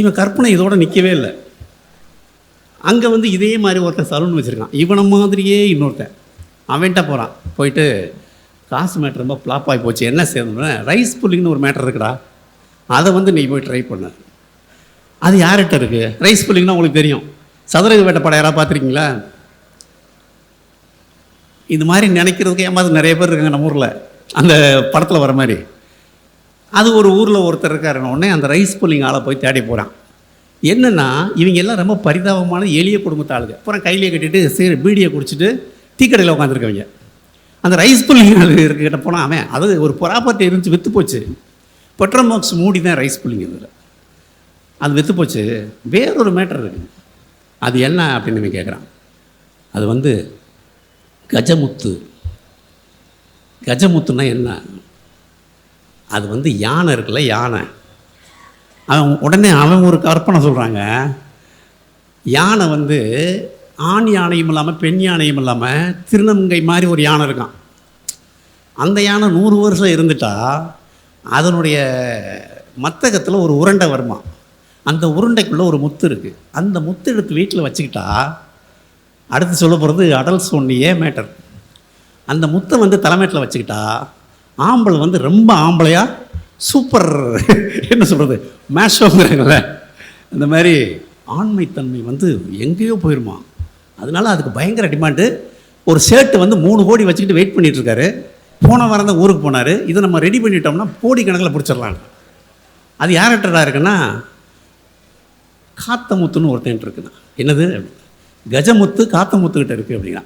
இவன் கற்பனை இதோடு நிற்கவே இல்லை. அங்கே வந்து இதே மாதிரி ஒருத்தன் சலூன் வச்சுருக்கான். இவனை மாதிரியே இன்னொருத்தன் அவன்கிட்ட போகிறான். போயிட்டு, காசு மேட்ரு ரொம்ப ஃப்ளாப் ஆகி போச்சு, என்ன செய்யணும்னா ரைஸ் புல்லிங்னு ஒரு மேட்ரு இருக்குடா, அதை வந்து நீ போய் ட்ரை பண்ண. அது யார்கிட்ட இருக்குது? ரைஸ் புல்லிங்னா உங்களுக்கு தெரியும், சதுரங்க வேட்டை படம் யாராவது பார்த்துருக்கீங்களா? இது மாதிரி நினைக்கிறதுக்கு ஏமாவது நிறைய பேர் இருக்காங்க நம்ம ஊரில், அந்த படத்தில் வர மாதிரி. அது ஒரு ஊரில் ஒருத்தர் இருக்காருன்னு உடனே அந்த ரைஸ் புல்லிங் ஆளை போய் தேடி போகிறான். என்னென்னா, இவங்க எல்லாம் ரொம்ப பரிதாபமான எளிய குடும்பத்து ஆளுங்க. அப்புறம் கையிலே கட்டிட்டு சரி பீடியை குடிச்சிட்டு டீக்கடையில் உட்காந்துருக்கவங்க. அந்த ரைஸ் புல்லிங் ஆள் இருக்கிட்ட போனால் அவன் அது ஒரு ப்ராப்பர்ட்டி இருந்துச்சு, விற்று போச்சு. பெட்ரோல் பாக்ஸ் மூடி தான் ரைஸ் புல்லிங் இதில், அது விற்று போச்சு. வேறொரு மேட்டர் இருக்குது. அது என்ன அப்படின்னு கேட்குறான். அது வந்து கஜமுத்து. கஜமுத்துனா என்ன? அது வந்து யானை இருக்குல்ல, யானை. அவன் ஒரு கற்பனை சொல்கிறாங்க. யானை வந்து ஆண் யானையும் இல்லாமல் பெண் யானையும் இல்லாமல் திருநங்கை மாதிரி ஒரு யானை இருக்கான். அந்த யானை 100 வருஷம் இருந்துட்டா அதனுடைய மத்தகத்தில் ஒரு உருண்டை வருமா. அந்த உருண்டைக்குள்ளே ஒரு முத்து இருக்குது. அந்த முத்து எடுத்து வீட்டில் வச்சுக்கிட்டா, அடுத்து சொல்ல போகிறது அடல்ஸ் ஒன்னியே மேட்டர். அந்த முத்தை வந்து தலைமையில் வச்சுக்கிட்டா ஆம்பளை வந்து ரொம்ப ஆம்பளையாக சூப்பர் என்ன சொல்கிறது மேஷோங்கிறாங்கல்ல, இந்த மாதிரி ஆண்மைத்தன்மை வந்து எங்கேயோ போயிடுமா. அதனால அதுக்கு பயங்கர டிமாண்டு. ஒரு ஷர்ட்டு வந்து 3 கோடி வச்சுக்கிட்டு வெயிட் பண்ணிகிட்ருக்காரு. போன வாரம் தான் ஊருக்கு போனார். இதை நம்ம ரெடி பண்ணிட்டோம்னா கோடி கணக்கில் பிடிச்சிடலாம். அது யார்கிட்டடா இருக்குன்னா, காத்தமுத்துன்னு ஒருத்தன் இருக்குண்ணா. என்னது? கஜமுத்து காத்தமுத்துக்கிட்ட இருக்குது அப்படின்னா.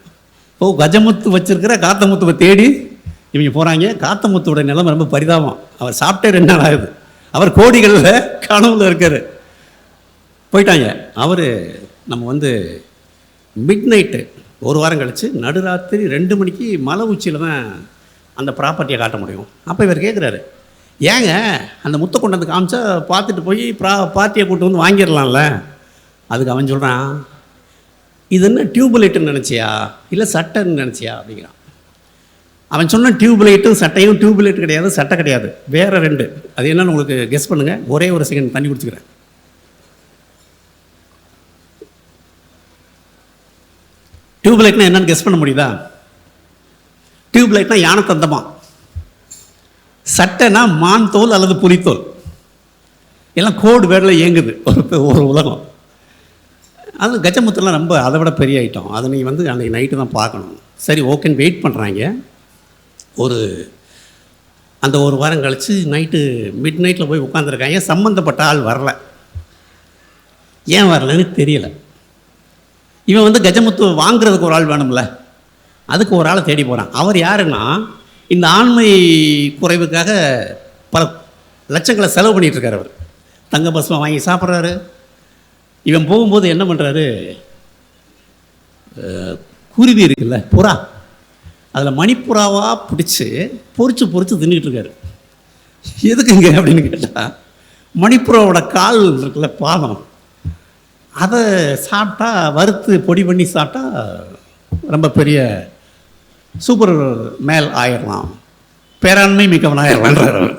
கஜமுத்து வச்சுருக்கிற காத்தமுத்துவை தேடி இவங்க போகிறாங்க. காத்தமுத்துவோட நிலைமை ரொம்ப பரிதாபம். அவர் சாப்பிட்டே 2 நாள் ஆகுது. அவர் கோடிகளில் கனவுல இருக்கார். போயிட்டாங்க. அவர் நம்ம வந்து மிட் நைட்டு 1 வாரம் கழித்து நடுராத்திரி 2 மணிக்கு மலை உச்சியில் தான் அந்த ப்ராப்பர்ட்டியை காட்ட முடியும். அப்போ இவர் கேட்குறாரு, ஏங்க அந்த முத்தை கொண்டு வந்து காமிச்சா பார்த்துட்டு போய் பார்ட்டியை கூட்டு வந்து வாங்கிடலாம்ல. அதுக்கு அவன் சொல்கிறான், இது என்ன டியூப்லைட்டுன்னு நினச்சியா இல்லை சட்டைன்னு நினச்சியா அப்படிங்கிறான். அவன் சொன்ன டியூப்லைட்டும் சட்டையும் டியூப்லைட் கிடையாது, சட்டை கிடையாது, வேறு 2. அது என்னன்னு உங்களுக்கு கெஸ் பண்ணுங்கள். ஒரே ஒரு செகண்ட் தண்ணி குடிச்சுக்கிறேன். டியூப்லைட்னா என்னன்னு கெஸ் பண்ண முடியுதா? டியூப்லைட்னா யானை தந்தமா, சட்டைனா மான் தோல் அல்லது புலித்தோல். எல்லாம் கோடு வேர்டில் இயங்குது ஒரு உலகம். அது கஜமுத்துலாம் ரொம்ப அதை விட பெரிய ஐட்டம். அதை நீங்கள் வந்து அன்றைக்கி நைட்டு தான் பார்க்கணும். சரி ஓகேன்னு வெயிட் பண்ணுறாங்க. அந்த ஒரு வாரம் கழித்து நைட்டு மிட் நைட்டில் போய் உட்காந்துருக்காங்க. சம்மந்தப்பட்ட ஆள் வரல. ஏன் வரலன்னு தெரியல. இவன் வந்து கஜமுத்து வாங்குறதுக்கு ஒரு ஆள் வேணும்ல, அதுக்கு ஒரு ஆளை தேடி போகிறான். அவர் யாருன்னா, இந்த ஆண்மை குறைவுக்காக பல லட்சங்களை செலவு பண்ணிகிட்ருக்கார். அவர் தங்க பஸ்மா வாங்கி சாப்பிட்றாரு. இவன் போகும்போது என்ன பண்ணுறாரு, குருவி இருக்குல்ல, புறா, அதில் மணிப்புறாவாக பிடிச்சி பொறிச்சு தின்னுட்டுருக்காரு. எதுக்குங்க அப்படின்னு கேட்டால், மணிப்புறாவோட கால் இருக்குல்ல, பாதம், அதை சாப்பிட்டா, வறுத்து பொடி பண்ணி சாப்பிட்டா ரொம்ப பெரிய சூப்பர் மேல் ஆயிடலாம், பேராண்மை மிக்கவன் ஆயிடலான்றார் அவர்.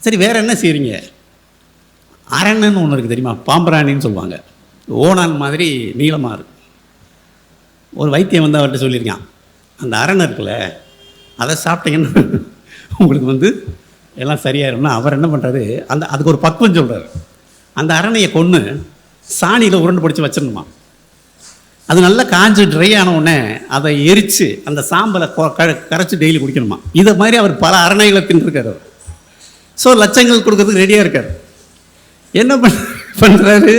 சரி வேறு என்ன செய்கிறீங்க? அரண்னு ஒன்று இருக்குது தெரியுமா, பாம்பராணின்னு சொல்லுவாங்க. ஓனான் மாதிரி நீளமாக இருக்கும். ஒரு வைத்தியம் வந்து அவர்கிட்ட சொல்லியிருக்கான், அந்த அரணை இருக்குல்ல, அதை சாப்பிட்டீங்கன்னா உங்களுக்கு வந்து எல்லாம் சரியாயிரும்னா, அவர் என்ன பண்ணுறாரு, அதுக்கு ஒரு பக்குவம் சொல்கிறார். அந்த அரணையை கொன்று சாணியில் உருண்டு பிடிச்சி வச்சிடணுமா. அது நல்லா காஞ்சி ட்ரை ஆன உடனே அதை எரித்து அந்த சாம்பலை கரைச்சி டெய்லி குடிக்கணுமா. இதை மாதிரி அவர் பல அரணைகளை தின்னுருக்கார் அவர். ஸோ லட்சங்கள் கொடுக்கறதுக்கு ரெடியாக இருக்கார். என்ன பண்ணுறாரு,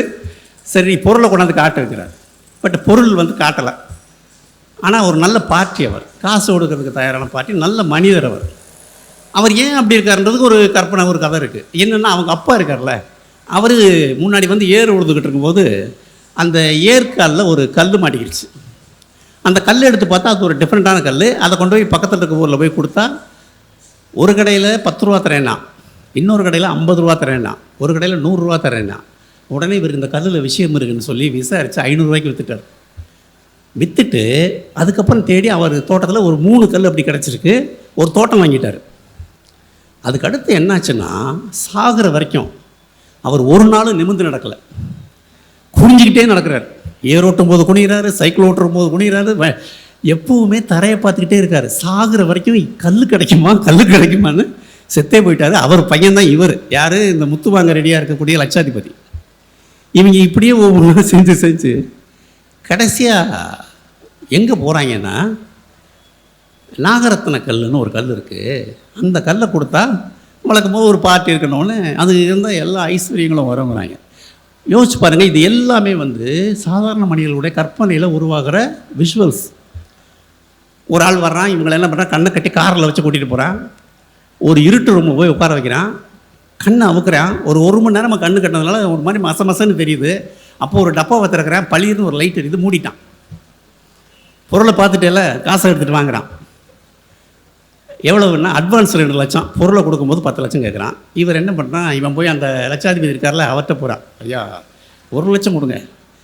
சரி பொருளை கொண்டாந்து காட்ட வைக்கிறார். பட் பொருள் வந்து காட்டலை. ஆனால் ஒரு நல்ல பார்ட்டி, அவர் காசு கொடுக்கறதுக்கு தயாரான பார்ட்டி, நல்ல மனிதர் அவர். அவர் ஏன் அப்படி இருக்காருன்றதுக்கு ஒரு கற்பனை, ஒரு கதை இருக்குது. என்னென்னா, அவங்க அப்பா இருக்கார்ல, அவர் முன்னாடி வந்து ஏர் உழுதுகிட்டு இருக்கும்போது அந்த ஏற்காலில் ஒரு கல் மாட்டிக்கிடுச்சு. அந்த கல் எடுத்து பார்த்தா அது ஒரு டிஃப்ரெண்ட்டான கல். அதை கொண்டு போய் பக்கத்தில் இருக்க ஊரில் போய் கொடுத்தா, ஒரு கடையில் 10 ரூபா தரேன்னா, இன்னொரு கடையில் 50 ரூபா தரேன்னா, ஒரு கடையில் 100 ரூபா தரேன்னா. உடனே இவர் இந்த கல்லில் விஷயம் இருக்குதுன்னு சொல்லி விசாரித்து 500 ரூபாய்க்கு விற்றுட்டார். விற்றுட்டு அதுக்கப்புறம் தேடி அவர் தோட்டத்தில் ஒரு 3 கல் அப்படி கிடச்சிருக்கு. ஒரு தோட்டம் வாங்கிட்டார். அதுக்கு அடுத்து என்னாச்சுன்னா, சாகிற வரைக்கும் அவர் ஒரு நாள் நிமிர்ந்து நடக்கலை, குனிஞ்சிக்கிட்டே நடக்கிறார். ஏர் ஓட்டும் போது குனிகிறாரு, சைக்கிள் ஓட்டும் போது குனிகிறாரு, எப்பவுமே தரையை பார்த்துக்கிட்டே இருக்கார். சாகிற வரைக்கும் கல் கிடைக்குமான்னு செத்தே போயிட்டார். அவர் பையன்தான் இவர். யார், இந்த முத்து வாங்க ரெடியாக இருக்கக்கூடிய லட்சாதிபதி. இவங்க இப்படியே ஒவ்வொரு செஞ்சு கடைசியாக எங்கே போகிறாங்கன்னா, நாகரத்ன கல்லுன்னு ஒரு கல் இருக்குது. அந்த கல்லை கொடுத்தா வழக்கம் போது ஒரு பார்ட்டி இருக்கணும்னு, அது இருந்தால் எல்லா ஐஸ்வர்யங்களும் வருங்கிறாங்க. யோசிச்சு பாருங்கள், இது எல்லாமே வந்து சாதாரண மனிதர்களுடைய கற்பனையில் உருவாகிற விஷுவல்ஸ். ஒரு ஆள் வர்றான், இவங்களை என்ன பண்ணுறான், கண்ணை கட்டி காரில் வச்சு கூட்டிகிட்டு போகிறான். ஒரு இருட்டு ரூமில் போய் உட்கார வைக்கிறான், கண்ணை அவுக்குறான். ஒரு மணி நேரம் கண்ணு கட்டினதுனால ஒரு மாதிரி மசன்னு தெரியுது. அப்போது ஒரு டப்பாவை திறக்கிறான், பளிர்னு ஒரு லைட் எரியுது, மூடிட்டான். பொருளை பார்த்துட்டேல, காசை எடுத்துகிட்டு வாங்குறான். எவ்வளவுன்னா அட்வான்ஸ் 2 லட்சம், பொருளை கொடுக்கும்போது 10 லட்சம் கேட்குறான். இவர் என்ன பண்ணுறான், இவன் போய் அந்த லட்சாதிபதி இருக்கார்ல, அவர்கிட்ட போகிறான், ஐயா 1 லட்சம் கொடுங்க.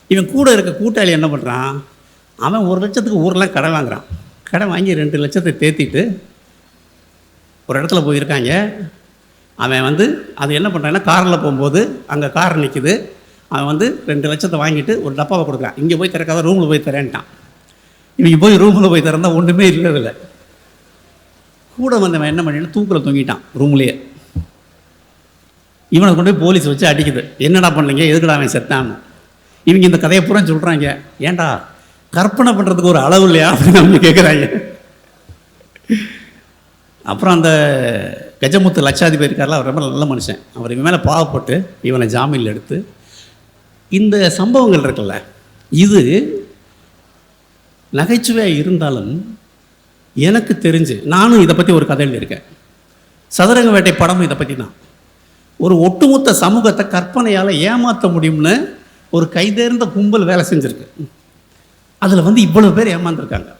இவன் கூட இருக்க கூட்டாளி என்ன பண்ணுறான், அவன் 1 லட்சத்துக்கு ஊரெலாம் கடை வாங்குறான். கடை வாங்கி 2 லட்சத்தை தேத்திட்டு ஒரு இடத்துல போயிருக்காங்க. அவன் வந்து அது என்ன பண்ணுறான்னா, காரில் போகும்போது அங்கே கார் நிற்கிது. அவன் வந்து 2 லட்சத்தை வாங்கிட்டு ஒரு டப்பாவை கொடுக்குறான். இங்கே போய் திறக்காத, ரூமில் போய் தரேன்ட்டான். இவங்க போய் ரூமில் போய் திறந்தா ஒன்றுமே இல்லை. கூட வந்தவன் என்ன பண்ணிட்டு தூக்கில் தொங்கிட்டான் ரூம்லேயே. இவனை கொண்டு போய் போலீஸ் வச்சு அடிக்குது. என்னடா பண்ணீங்க, எதுக்குடா அவன் செத்தான்னு. இவங்க இந்த கதையை பூரா சொல்கிறாங்க. ஏன்டா கற்பனை பண்ணுறதுக்கு ஒரு அளவு இல்லையா அப்படின்னு அவங்க கேட்குறாங்க. அப்புறம் அந்த கஜமுத்து லட்சாதிபதி இருக்கார்ல, அவர் ரொம்ப நல்ல மனுஷன். அவர் இவன் மேலே பாவப்பட்டு இவனை ஜாமீனில் எடுத்து, இந்த சம்பவங்கள் இருக்குல்ல, இது நகைச்சுவையாக இருந்தாலும் எனக்கு தெரிஞ்சு, நானும் இதை பற்றி ஒரு கதையில் இருக்கேன். சதுரங்க வேட்டை படமும் இதை பற்றி தான். ஒரு ஒட்டுமொத்த சமூகத்தை கற்பனையால் ஏமாற்ற முடியும்னு ஒரு கைதேர்ந்த கும்பல் வேலை செஞ்சுருக்கு. அதில் வந்து இவ்வளவு பேர் ஏமாந்துருக்காங்க.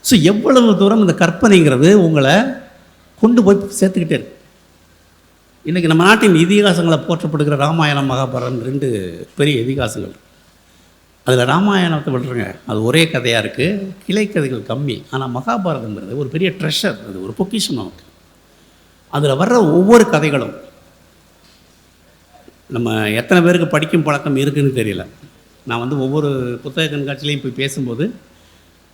ஸோ எவ்வளவு தூரம் இந்த கற்பனைங்கிறது உங்களை கொண்டு போய் சேர்த்துக்கிட்டே இருக்கு. இன்றைக்கி நம்ம நாட்டின் இதிகாசங்களை போற்றப்படுகிற ராமாயணம், மகாபாரதம் 2 பெரிய இதிகாசங்கள். அதில் ராமாயணத்தை விடுறங்க, அது ஒரே கதையாக இருக்குது, கிளை கதைகள் கம்மி. ஆனால் மகாபாரதங்கிறது ஒரு பெரிய ட்ரெஷர், அது ஒரு பொக்கிஷம் நமக்கு. அதில் வர்ற ஒவ்வொரு கதைகளும் நம்ம எத்தனை பேருக்கு படிக்கும் பழக்கம் இருக்குதுன்னு தெரியல. நான் வந்து ஒவ்வொரு புத்தக கண்காட்சியிலையும் போய் பேசும்போது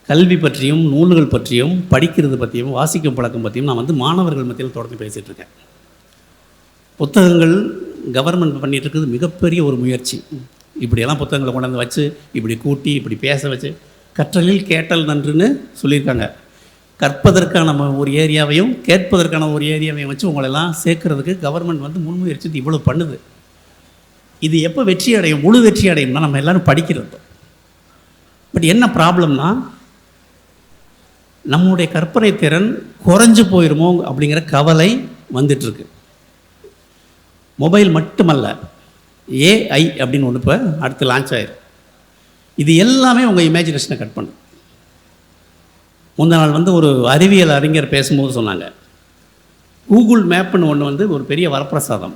கல்வி பற்றியும் நூல்கள் பற்றியும் படிக்கிறது பற்றியும் வாசிக்கும் பழக்கம் பற்றியும் நான் வந்து மாணவர்கள் மத்தியில் தொடர்ந்து பேசிகிட்டு இருக்கேன். புத்தகங்கள் கவர்மெண்ட் பண்ணிட்டு இருக்குது மிகப்பெரிய ஒரு முயற்சி. இப்படியெல்லாம் புத்தகங்களை கொண்டாந்து வச்சு இப்படி கூட்டி இப்படி பேச வச்சு கற்றலில் கேட்டல் நன்றுன்னு சொல்லியிருக்காங்க. கற்பதற்கான ஒரு ஏரியாவையும் கேட்பதற்கான ஒரு ஏரியாவையும் வச்சு உங்களெல்லாம் சேர்க்கறதுக்கு கவர்மெண்ட் வந்து முன்முயற்சி இவ்வளோ பண்ணுது. இது எப்போ வெற்றி அடையும், முழு வெற்றி அடையும்னா நம்ம எல்லோரும் படிக்கிறது. பட் என்ன ப்ராப்ளம்னா நம்முடைய கற்பனை திறன் குறைஞ்சு போயிடுமோ அப்படிங்கிற கவலை வந்துட்டுருக்கு. மொபைல் மட்டுமல்ல, ஏஐ அப்படின்னு ஒன்று இப்போ அடுத்து லான்ச் ஆயிரும். இது எல்லாமே உங்கள் இமேஜினேஷனை கட் பண்ணும். முந்தின நாள் வந்து ஒரு அறிவியல் அறிஞர் பேசும்போது சொன்னாங்க, கூகுள் மேப்புன்னு ஒன்று வந்து ஒரு பெரிய வரப்பிரசாதம்.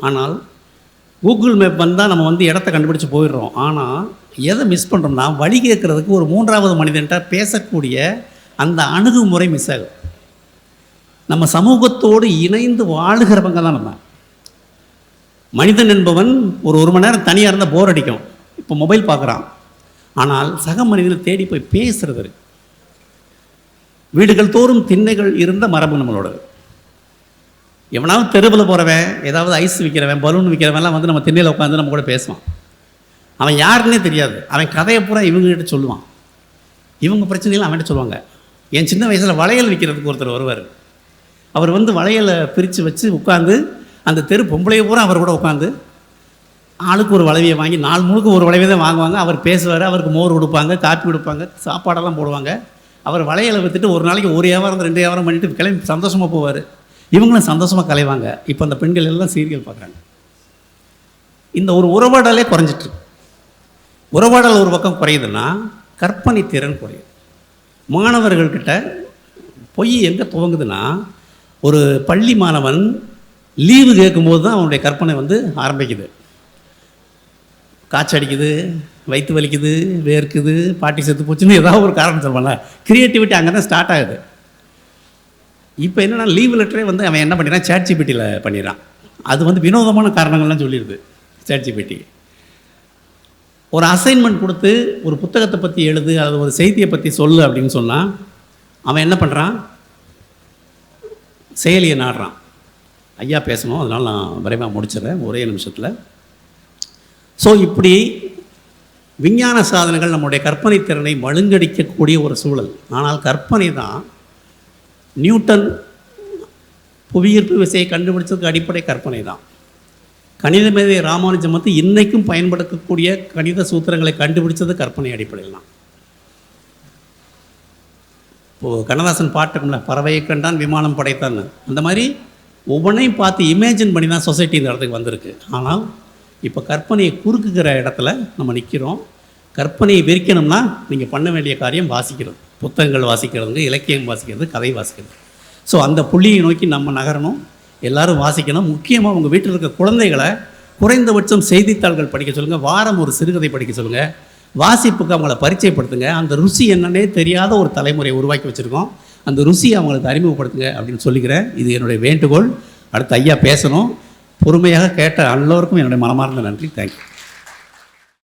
ஆனால் கூகுள் மேப் வந்தால் நம்ம வந்து இடத்த கண்டுபிடிச்சி போயிடுறோம். ஆனால் எதை மிஸ் பண்ணுறோம்னா வழி கேட்குறதுக்கு ஒரு மூன்றாவது மனிதன்ட்ட பேசக்கூடிய அந்த அணுகுமுறை மிஸ் ஆகும். நம்ம சமூகத்தோடு இணைந்து வாழுகிறவங்க தான் நம்ம. மனிதன் என்பவன் ஒரு மணி நேரம் தனியாக இருந்தால் போர் அடிக்கும், இப்போ மொபைல் பார்க்குறான். ஆனால் சக மனிதனை தேடி போய் பேசுறது இருக்கு. வீடுகள் தோறும் திண்ணைகள் இருந்த மரபு நம்மளோடது. எவனாவது தெருவில் போகிறவன், ஏதாவது ஐஸ் விற்கிறவன், பலூன் விற்கிறவன்லாம் வந்து நம்ம திண்ணையில் உட்காந்து நம்ம கூட பேசுவான். அவன் யாருன்னே தெரியாது. அவன் கதையை பூரா இவங்ககிட்ட சொல்லுவான், இவங்க பிரச்சனைலாம் அவன்கிட்ட சொல்லுவாங்க. என் சின்ன வயசில் வளையல் விற்கிறதுக்கு ஒருத்தர் வருவார். அவர் வந்து வளையலை பிரித்து வச்சு உட்காந்து அந்த தெரு பொம்பளையை பூரா அவர் கூட உட்காந்து ஆளுக்கு ஒரு வளைவியை வாங்கி நாள் முழுக்க ஒரு வளைவை தான் வாங்குவாங்க. அவர் பேசுவார், அவருக்கு மோர் கொடுப்பாங்க, காப்பி கொடுப்பாங்க, சாப்பாடெல்லாம் போடுவாங்க. அவர் வளையலை விற்றுட்டு ஒரு நாளைக்கு ஒரு வியாபாரம் 2 வியாபாரம் பண்ணிவிட்டு கிளம்பி சந்தோஷமாக போவார். இவங்களும் சந்தோஷமாக கலைவாங்க. இப்போ அந்த பெண்கள் எல்லாம் சீரியல் பார்க்குறாங்க. இந்த ஒரு உறவாடலே குறைஞ்சிட்டு. உறவாடல் ஒரு பக்கம் குறையுதுன்னா கற்பனை திறன் குறையுது. மாணவர்கள்கிட்ட பொய் எங்கே துவங்குதுன்னா, ஒரு பள்ளி மாணவன் லீவு கேட்கும்போது தான் அவனுடைய கற்பனை வந்து ஆரம்பிக்குது. காய்ச்சல் அடிக்குது, வயிற்று வலிக்குது, வேர்க்குது, பாட்டி செத்து போச்சுன்னு ஏதாவது ஒரு காரணம் சொல்லுவாங்க. க்ரியேட்டிவிட்டி அங்கே தான் ஸ்டார்ட் ஆகுது. இப்போ என்னென்னா லீவ் லெட்டரே வந்து அவன் என்ன பண்ணிடுறான், ChatGPTயில் பண்ணிடுறான். அது வந்து வினோதமான காரணங்கள்லாம் சொல்லிடுது ChatGPT. ஒரு அசைன்மெண்ட் கொடுத்து ஒரு புத்தகத்தை பற்றி எழுது, அது ஒரு செய்தியை பற்றி சொல்லு அப்படின்னு சொன்னால் அவன் என்ன பண்ணுறான், செயலியை நாடுறான். ஐயா பேசணும், அதனால் நான் விரைவாக முடிச்சிடறேன் ஒரே நிமிஷத்தில். ஸோ இப்படி விஞ்ஞான சாதனைகள் நம்முடைய கற்பனை திறனை மழுங்கடிக்கக்கூடிய ஒரு சூழல். ஆனால் கற்பனை தான் நியூட்டன் புவியீர்ப்பு விசையை கண்டுபிடிச்சதுக்கு அடிப்படை கற்பனை தான். கணித மேதை ராமானுஜம் வந்து இன்றைக்கும் பயன்படுத்தக்கூடிய கணித சூத்திரங்களை கண்டுபிடிச்சது கற்பனை அடிப்படையில் தான். இப்போது கண்ணதாசன் பாட்டுக்கும்ல, பறவையை கண்டான் விமானம் படைத்தான், அந்த மாதிரி ஒவ்வொன்றையும் பார்த்து இமேஜின் பண்ணி தான் சொசைட்டி இந்த இடத்துக்கு வந்திருக்கு. ஆனால் இப்போ கற்பனையை குறுக்குகிற இடத்துல நம்ம நிற்கிறோம். கற்பனையை விரிக்கணும்னா நீங்கள் பண்ண வேண்டிய காரியம் வாசிக்கிறது, புத்தகங்கள் வாசிக்கிறது, இலக்கியம் வாசிக்கிறது, கதை வாசிக்கிறது. ஸோ அந்த புள்ளியை நோக்கி நம்ம நகரணும், எல்லோரும் வாசிக்கணும். முக்கியமாக உங்கள் வீட்டில் இருக்க குழந்தைகளை குறைந்தபட்சம் செய்தித்தாள்கள் படிக்க சொல்லுங்கள், வாரம் ஒரு சிறுகதை படிக்க சொல்லுங்கள், வாசிப்புக்கு அவங்கள பரிச்சயப்படுத்துங்க. அந்த ருசி என்னன்னே தெரியாத ஒரு தலைமுறையை உருவாக்கி வச்சுருக்கோம், அந்த ருசியை அவங்களுக்கு அறிமுகப்படுத்துங்க அப்படின்னு சொல்லிக்கிறேன். இது என்னுடைய வேண்டுகோள். அடுத்து ஐயா பேசணும். பொறுமையாக கேட்ட எல்லோருக்கும் என்னுடைய மனமார்ந்த நன்றி. தேங்க்யூ.